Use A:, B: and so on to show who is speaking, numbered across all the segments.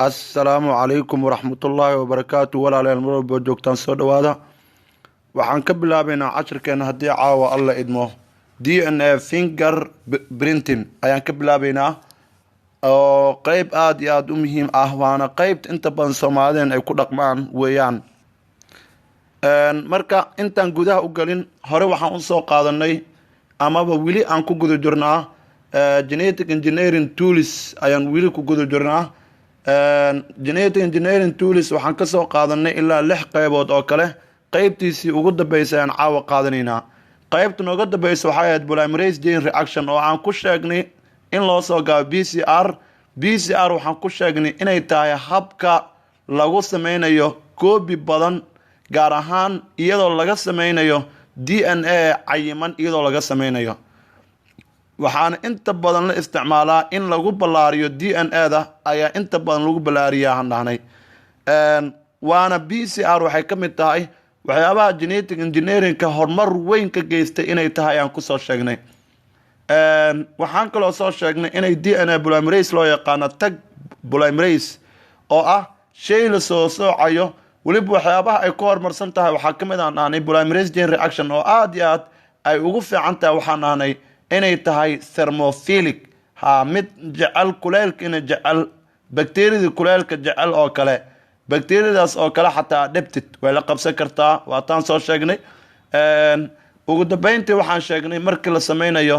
A: Assalaamu calaykum waraxmatullaahi wabarakaatu. Walaalayaal mar walba joogtaan soo dhawaada. Waxaan ka bilaabaynaa casharkeena haddii caawa alla idmo DNA finger printing ayaan ka bilaabaynaa oo qayb aad iyo aad u muhiim ah, waana qaybta inta badan Soomaalideen ay ku dhaqmaan weeyaan. Marka intaan gudaha u galin hore waxaan u soo qaadanay amaba wili aan ku guda jirnaa genetic engineering tools ayaan wili ku guda jirnaa. Genetic engineering tools waxaan ka soo qaadanay ilaa 6 qaybood oo kale. qaybtiisii ugu dambeysay aan caawa qaadanaynaa. qaybtan ugu dambeysay waxay ahayd polymerase chain reaction oo aan ku sheegnay in loo soo gaabo PCR waxaan ku sheegnay inay tahay habka lagu sameynayo koobi badan, gaar ahaan iyadoo laga sameynayo DNA cayiman iyadoo laga sameynayo. waxaan inta badan la isticmaalaa in lagu ballaariyo DNA-da ayaa inta badan lagu ballaariyaa aan dhahnay. waana PCR waxay ka mid tahay waxyaabaha genetic engineering-ka horumar weyn ka geystay inay tahay aan kusoo sheegnay. waxaan kaloo soo sheegnay inay DNA polymerase loo yaqaano tag polymerase oo ah shay la soo soocayo, weliba waxyaabaha ay ku horumarsan tahay waxaa ka mid aan dhahnay polymerase chain reaction oo aad iyo aad ay ugu fiican tahay. waxaan dhahnay inay tahay thermophilic, mid jecel kuleylka, ina jecel bacteria kuleylka jecel oo kale. bacteriadaas oo kale xataa adapted way la qabsan kartaa, waa taan soo sheegnay. ugu dambeyntii waxaan sheegnay markii la sameynayo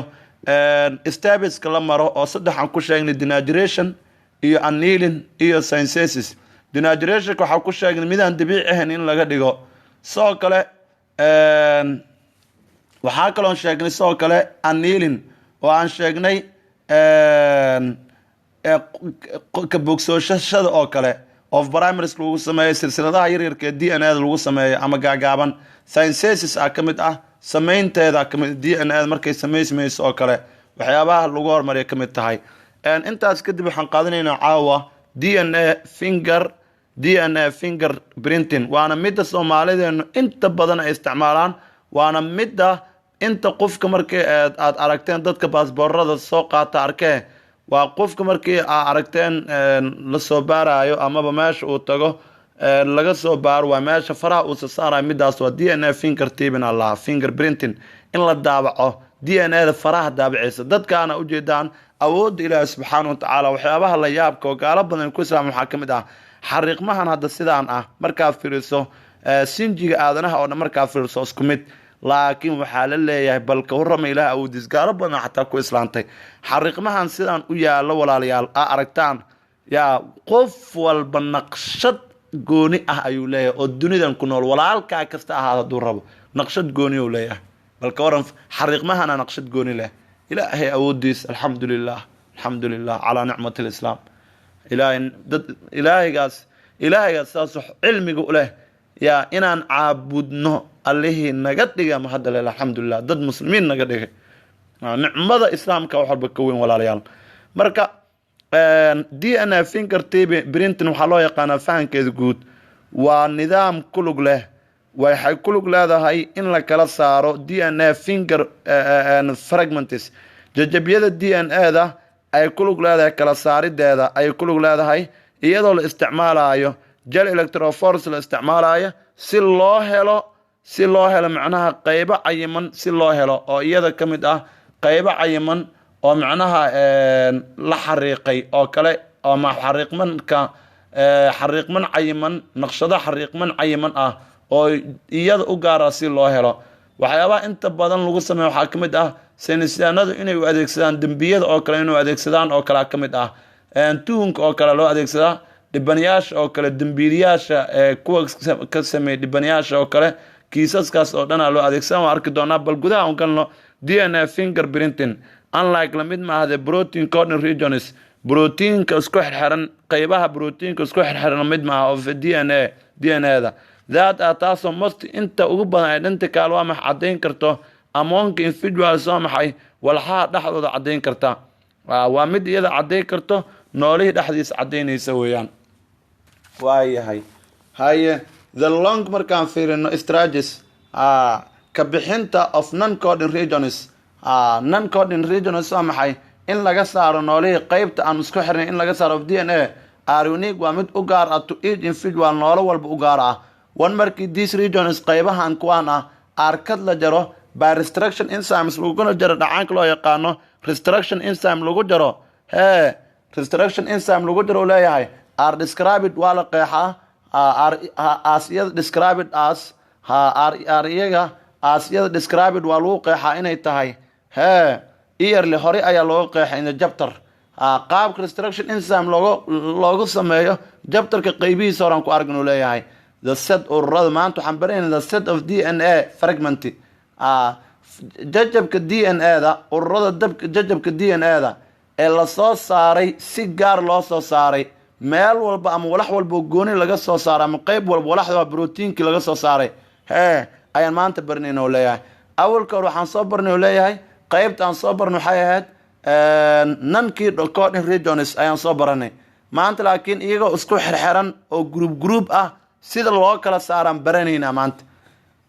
A: stageska la maro oo saddex aan ku sheegnay: denaturation iyo annealing iyo synthesis. denaturation waxaan ku sheegnay midaan dabiici ahayn in laga dhigo. sidoo kale waxaa kaloo sheegnay sidoo kale annealing oo aan sheegnay ka bogsooshada oo kale of primaries lagu sameeyo silsiladaha yaryarka ee DNA-da lagu sameeyo ama gaagaaban. synthesis ka mid ah sameynteeda ka mid DNA-da markay sameysmayso oo kale waxyaabaha lagu horumariyo ka mid tahay. intaas kadib waxaan qaadanaynaa caawa DNA finger printing, waana midda Soomaalideenu inta badan ay isticmaalaan, waana midda inta qofka markii aad aragteen dadka baasboorada soo qaata arkee, waa qofka markii aad aragteen la soo baarayo amaba meesha uu tago laga soo baaro, waa meesha faraha uu saarayo. midaas waa DNA finger taping allah, finger printing, in la daabaco DNA-da faraha daabacaysa. dadkaana ujeedaan awoodda Ilaahay subxaanahu wa tacaala. waxyaabaha la yaabka oo gaalo badan ku islaam waxaa ka mid ah xariiqmahan hadda sidaan ah markaad fiiriso sinjiga aadanaha oo dhan markaad fiiriso isku mid, laakiin waxaa la leeyahay bal ka warrama Ilaahay awoodiis. gaalo badan xataa ku islaantay xariiqmahan sidaan u yaalo walaalayaal aragtaan. yaa qof walba naqshad gooni ah ayuu leeyahay oo dunidan ku nool, walaalkaa kasta ahaada hadduu rabo naqshad gooni uu leeyahay. bal ka warran xariiqmahana naqshad gooni leh. ilaahay awoodiis, alxamdulilah calaa nicmati lislaam. ilaahaygaas saas cilmiga u leh yaa inaan caabudno allihii naga dhigay ma hadda leh, alxamdulilah, dad muslimiin naga dhigay. nicmada islaamka wax walba ka weyn walaalayaal. marka DNA finger printing waxaa loo yaqaanaa fahankeeda guud waa nidaam kulug leh. waxay kulug leedahay in la kala saaro DNA finger fragments, jajabyada DNA-da ay kulug leedahay kala saarideeda ay kulug leedahay iyadoo la isticmaalayo gel electrophores la isticmaalayo si loo helo macnaha qaybo cayiman, si loo helo oo iyada ka mid ah qaybo cayiman oo macnaha la xariiqay oo kale, oo ma xariiqman cayiman, naqshado xariiqman cayiman ah oo iyada u gaara si loo helo. waxyaabaha inta badan lagu sameeyo waxaa ka mid ah saynisyahanadu inay u adeegsadaan dembiyada oo kale, inuu adeegsadaan oo kale ka mid ah tuhunka oo kale loo adeegsadaa, dhibanayaasha oo kale, dembiilayaasha kuwa ka sameeya dhibanayaasha oo kale, kiisaskaas oo dhan loo adeegsadaa. waan arki doonaa. bal gudaha u galno DNA finger printing. unlike lamid maaha protein coding regions, proteinka isku xirxiran, qaybaha proteinka isku xirxiran mid maaha of DNA-da that taasoo most inta ugu badan identical waa maxay caddayn karto among individuals, waa maxay walxaha dhexdooda caddayn karta. waa mid iyada caddayn karto noolihii dhexdiisa caddaynaysa weeyaan. waayahay the long markaan fiirino strategies ka bixinta of non-coding regions. non-coding regions waa maxay in laga saaro noolihii qaybta aan isku xirnay, in laga saaro of DNA are unique waa mid u gaar ah to each individual noolo walba u gaar ah. One markii these regions qaybahan kuwan ah arkad la jaro by restriction enzymes laguna jaro dhacaanka loo yaqaano restriction enzyme lagu jaro restriction enzyme lagu jaro leeyahay are described waa la qeexaa as iyada described as are iyaga as iyada described waa lagu qeexaa inay tahay yearly hore ayaa loo qeexay in the chapter qaabka restriction enzyme loogu sameeyo chapterka qaybihiisa horan ku aragnu leeyahay the set ururada maanta waxaan baranaynaa the set of DNA fragment jajabka DNA-da ururada jajabka DNA-da ee la soo saaray si gaar loo soo saaray meel walba ama walax walba gooni laga soo saaray ama qayb walba walaxda proteinkii laga soo saaray ayaan maanta baranaynaa leeyahay awalka waxaan soo barnay leeyahay qaybta aan soo barno waxay ahayd nankii coding regions ayaan soo baranay maanta laakiin iyagoo isku xirxiran oo group ah sida loo kala saaraan baranaynaa maanta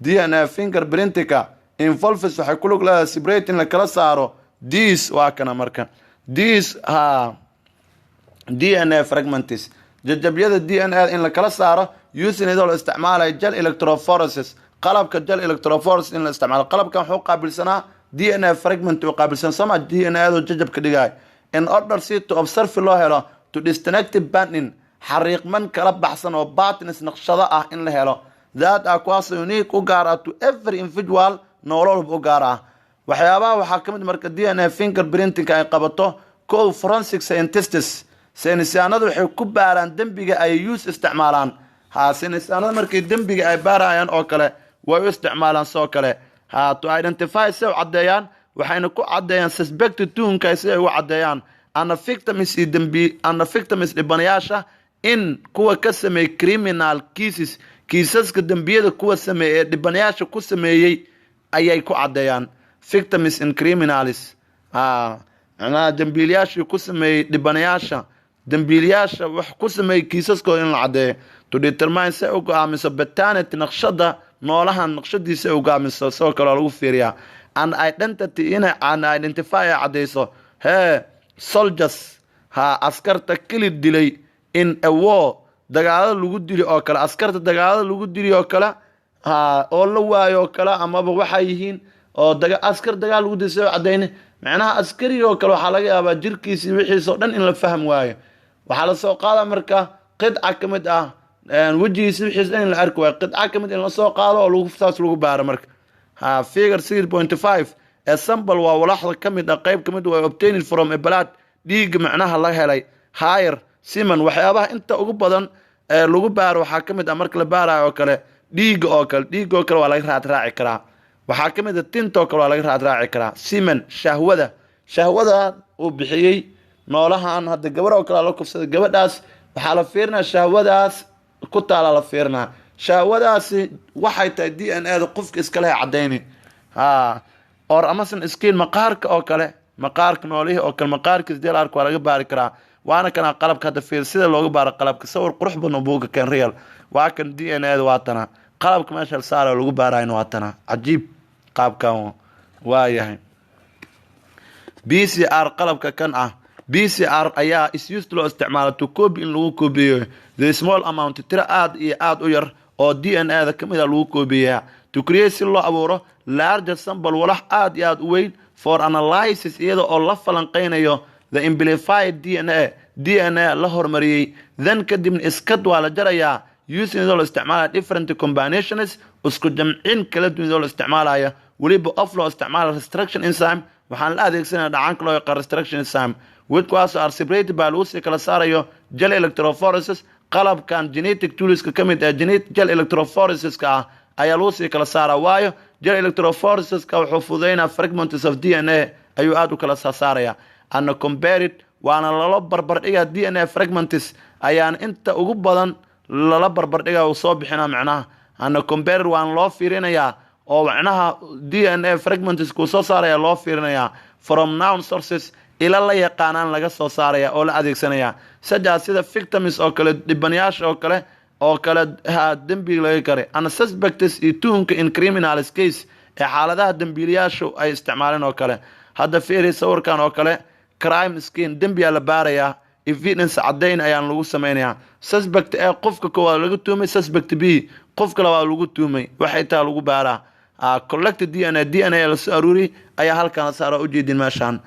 A: DNA fingerprintka involves waxay ku lug leedahay separating la kala saaro these waa kana marka these DNA fragments jajabyada DNA in la kala saaro using idoo la isticmaalayo gel electrophoresis qalabka gel electrophoresis in la isticmaalo qalabkan wuxuu qaabilsanaa DNA fragment oo qaabilsan sama DNA oo jajabka dhigay in order si to observe loo helo to distinct pattern xariiqman kala baxsan oo patterns naqshada ah in la helo that are quite unique u gaar ah to every individual noolo u gaar ah waxyaabaha waxaa kamid marka DNA fingerprinting ay qabato forensic scientists saynisaanadu waxay ku baaraan dambiga ay isticmaalaan saynisaanada markay dambiga ay baarayaan oo kale way u isticmaalaan soo kale to identify si cadeeyaan waxayna ku cadeeyaan suspected tuunka si ay u cadeeyaan ana victims dhibanayaasha in kuwa ka sameeyay criminal cases kiisaska dambiyada kuwa sameeyay dhibanayaasha ku sameeyay ayay ku cadeeyaan victims in criminals ana dambiilayaasha ku sameeyay dhibanayaasha dambiilayaasha wax ku sameeyay kiisaskooda in la cadeeyo to determine si uu go'aamiso paternity naqshada noolahan naqshadiisa uu go'aamiso soo kale lagu fiiriyaa an identity in an identify cadeyso soldiers askarta kali dilay in a war dagaalada lagu dili oo kale askarta dagaalada lagu dili oo kale oo la waayo oo kale amaba waxay yihiin oo askar dagaal lagu disay cadeyn macnaha askari oo kale waxa laga yaabaa jirkiisa wixiisa oo dhan in la faham waayo waxa la soo qaada marka qidca kamid ah wajigiisa wixiisa in la arko waa qidca kamid in la soo qaado oo lagu fasaas lagu baaro marka figure 6.5 a sample waa walaxda kamid ah qayb kamid waa obtained from a blood dhiig macnaha la helay higher semen waxyaabaha inta ugu badan lagu baaro waxa kamid ah marka la baarayo kale dhiig oo kale waa laga raaci karaa waxa kamid ah tinta oo kale waa laga raaci karaa semen shahwada uu bixiyay noolahan hadda gabar oo kale la kufsaday gabadhaas waxa la fiirnaa shahwadaas ku taala la fiirnaa shahwadaasi waxay tahay DNA-da qofka iska leh cadeyni or amasan skin maqaarka oo kale maqaarka noolaha oo kale maqaarkiis deel arko waa laga baari karaa waana kana qalabka hadda fiir sida looga baaro qalabka sawir qurux badan buuga kan real waa kan DNA-da waa tana qalabka meesha la saaro lagu baarayno waa tana cajiib qaabkan waa yahay PCR qalabka kan ah PCR ayaa is used loo isticmaalo to copy in lagu koobiyo the small amount tira aad iyo aad u yar oo DNA-da kamid ah lagu koobiyaa to create si loo abuuro larger sample walax aad iyo aad u weyn for analysis iyada oo la falanqeynayo the amplified DNA la hormariyay then kadibna iskad waa la jarayaa using loo isticmaala different combinations isku jamcin kala duwan loo isticmaalaya waliba of loo isticmaala restriction enzyme waxaan la adeegsanaa dhacaanka loo yaqaan restriction enzyme which are separated by lucy kala saarayo gel electrophoresis qalabkan genetic tools ka kamid ah genetic gel electrophoresis ka ayaa lucy kala saara waayo gel electrophoresis ka wuxuu fududeynaa fragments of DNA ayuu aad u kala saaraya and compared waana lala barbar dhigaa DNA fragments ayaan inta ugu badan lala barbar dhigaa oo soo bixina macnaha and compared waan loo fiirinayaa oo macnaha DNA fragments ku soo saaraya loo fiirinayaa from known sources ila la yaqaanaan laga soo saaraya oo la adeegsanaya sida victims oo kale dhibanayaasha oo kale dambi laga kare and suspects ituunka in criminal case ee xaaladaha dambiilayaashu ay isticmaaleen oo kale hadda fiiri sawirkan oo kale crime skin dambi la baaraya evidence caddayn ayaan lagu samaynayaa. Suspect A qofka koowaad lagu tuhmay, suspect B qofka labaad lagu tuhmay, waxay taa lagu baaraa. Collected DNA la soo aruuri ayaa halkan saara u jeedin meeshaan.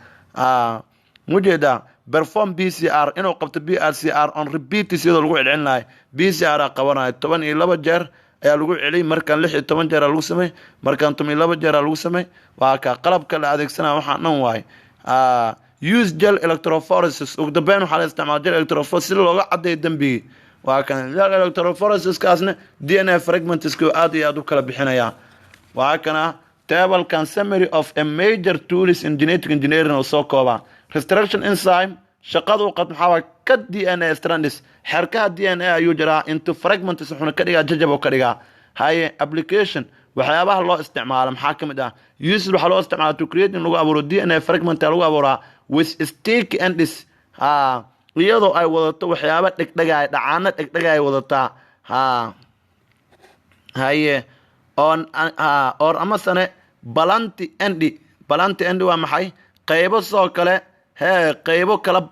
A: Mujeeda perform PCR inuu qabto PCR on repeat sidoo lagu celcelinayo. PCR qabanayo 12 jeer ayaa lagu celiyay, markaan 16 jeer lagu sameey, markaan 12 jeer lagu sameey. waa ka qalabka la adeegsanaa waxaan dhan waay. Use gel electrophoresis ugu dambeyn waxaa la isticmaalaa gel electrophoresis si looga caddeeyo dambiga. waa kan gel electrophoresis kaasna DNA fragments aad iyo aad u kala bixinaya. waa kana table can summary of a major tools in genetic engineering oo soo kooba. Restriction enzyme shaqadu qad maxaa ka DNA strands xarkaha DNA ayuu jiraa into fragments wuxuuna ka dhigaa jajab oo ka dhigaa. haye application waxyaabaha loo isticmaalo maxaa ka mid ah. Use waxa loo isticmaalo to create in lagu abuuro DNA fragment lagu abuuraa with sticky ends iyadoo ay wadato waxyaabo dhigdhagaay dhacaano dhigdhagaay wadataa. haye or ama sane balanti endi waa maxay qaybo soo kale qaybo kala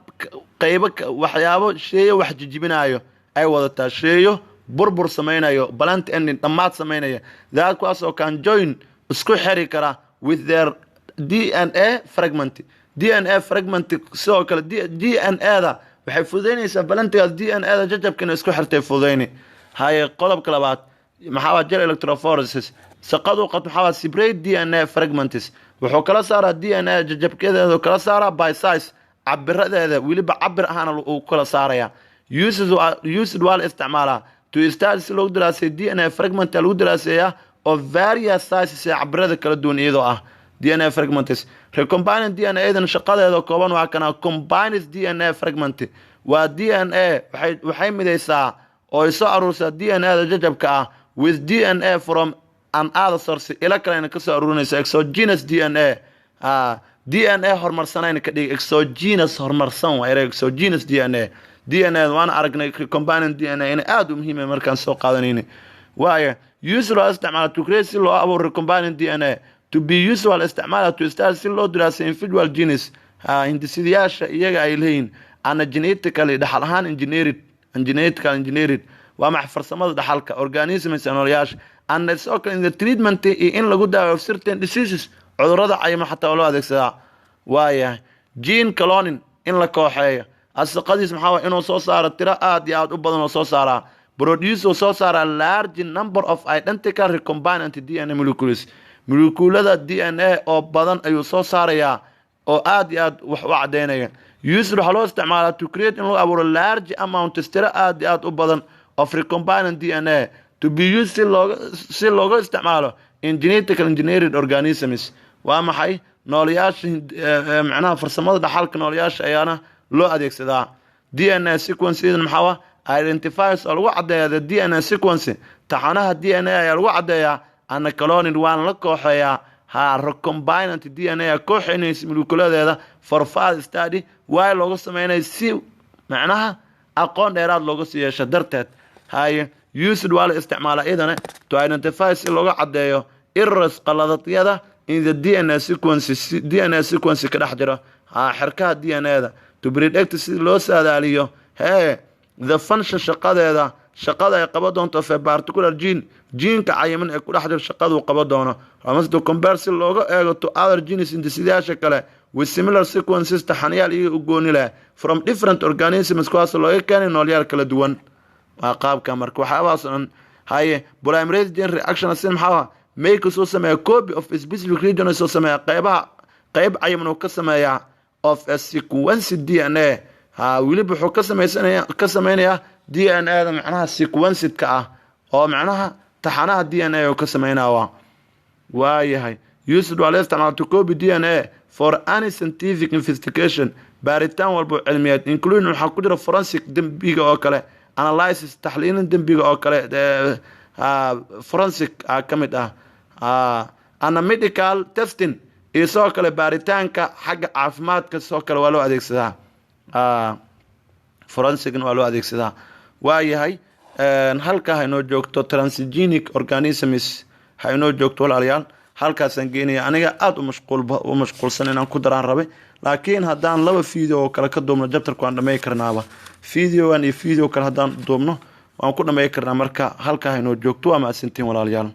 A: qaybo waxyaabo sheeyo wax jijibinayo ay wadataa, sheeyo burbur samaynayo, balanti endi dhammaad samaynaya. that kuwaas oo kan join isku xiri kara with their DNA fragment. DNA fragment soo kale DNA-da waxay fududeynaysaa balantigaas DNA-da jajabkana isku xirtay fududeyni. haye qodobka labaad maxaa gel electrophoresis shaqadu qad maxaa separate DNA fragments wuxuu kala saaraa DNA jajabkeeda kala saaraa by size cabiradeeda waliba cabir ahaan uu kala saaraya. used wal isticmaala to start si loo daraasay DNA fragment lagu daraaseeyaa of various sizes cabirada kala duwan iyadoo ah DNA fragments. Recombinant DNA idan shaqadeeda kooban waa kana combined DNA fragment waa DNA waxay midaysaa oo soo aruursa DNA jajabka ah with DNA from an other source ila kale ka soo aruurinaysa exogenous DNA. DNA horumarsanayna ka dhig exogenous horumarsan waa exogenous DNA waan aragnay recombinant DNA in aad u muhiim ah markaan soo qaadanayna. waaye usual isticmaal to create si loo abuuro recombinant DNA to be usual isticmaal to start si loo daraasay individual genes hindisiyaasha iyaga ay leeyihiin ana genetically dhaxal ahaan engineered waa max farsamada dhaxalka organisms noolayaasha and it's okay in the treatment in lagu daaweeyo certain diseases cudurrada cayma xataa loo adeegsadaa. waayahay gene cloning in la kooxeeyo asqadiis maxaa inuu soo saaro tiro aad iyo aad u badan oo soo saara produce oo soo saara large number of identical recombinant DNA molecules DNA oo badan ayuu soo saaraya oo aad iyo aad wax u cadeynaya. Use waxa loo isticmaalaa to create in lagu abuuro large amount tiro aad iyo aad u badan of recombinant DNA to be used si looga isticmaalo in genetically engineered organisms. waa maxay noolayaasha macnaha farsamada dhaxalka noolayaasha ayaana loo adeegsadaa. DNA sequence maxaa identifies oo lagu cadeeyaa DNA sequence taxanaha DNA ayaa lagu cadeeyaa ana cloning waan la kooxeeyaa recombinant DNA kooxeynaysa moleculadeeda for further study waa looga sameeyay si macnaha aqoon dheeraad looga sii yeesho darteed. haye used waa la isticmaalaa idana to identify si looga cadeeyo errors qaladadyada in the DNA sequence ka dhex jira xirkaha DNA-da to predict si loo saadaaliyo the function shaqada ay qaba doonto of a particular gene-ka cayiman ee ku dhex jira shaqadu qaba doono. must to compare si looga eego to other genes hindisiyaasha kale with similar sequences taxanayaal iyaga u gooni leh from different organisms kuwaas looga keenay noolayaal kala duwan. waa qaabka marka waxyaabahaas dhan. haye polymerase chain reaction sin maxaa make soo sameeya copy of a specific region soo sameeya qayb cayiman oo ka sameeya of a sequence DNA. waliba wuxuu ka sameynaya DNA-da macnaha sequenced ka ah oo macnaha taxanaha DNA oo ka sameynaa. waayahay used waa la isticmaalaa to copy DNA for any scientific investigation baaritaan walba cilmiyeed including waxaa ku jira forensic dembiga oo kale analysis taxliilin dembiga oo kale forensic ka mid ah ana medical testing iyo soo kale baaritaanka xagga caafimaadka soo kale waa loo adeegsadaa. forensic waa loo adeegsadaa. waayahay halka haynoo joogto transgenic organisms haynoo joogto walaalayaal halkaasaan geenaya aniga aad u mashquulsan inaan ku daraan rabay laakiin haddaan laba video oo kale ka duubno jabtarku waan dhamay karnaaba videoan iyo video kale haddaan duubno waan ku dhamay karnaa marka halkaa inoo joogto waa mahadsantiin walaalayaal